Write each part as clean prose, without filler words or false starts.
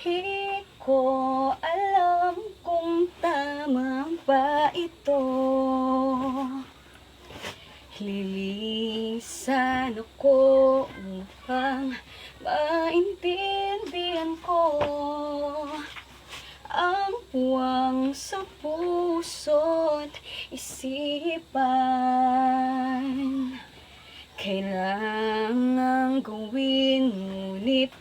Di ko alam kung tama ba ito. Lilisan ako upang maintindihan ko ang puwang sa puso't isipan. Kailangang gawin ngunit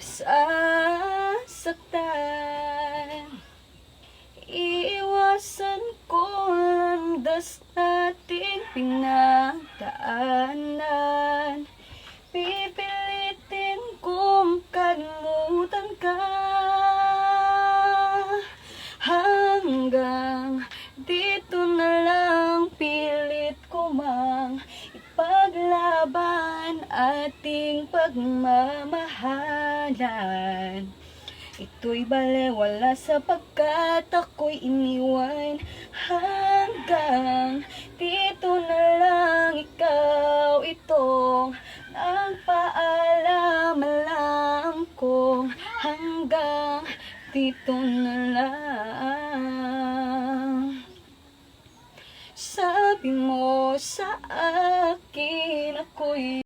sasaktan. Iiwasan ko landas nating pinagdaanan. Pipilitin kong kalimutan ka. Hanggang dito na lang, pilit ko mang ipaglaban ating pagmamahalan. Ito'y balewala sapagkat ako'y iniwan. Hanggang dito na lang, ikaw itong nagpaalam lang kong hanggang dito na lang. Sabi mo sa akin ako'y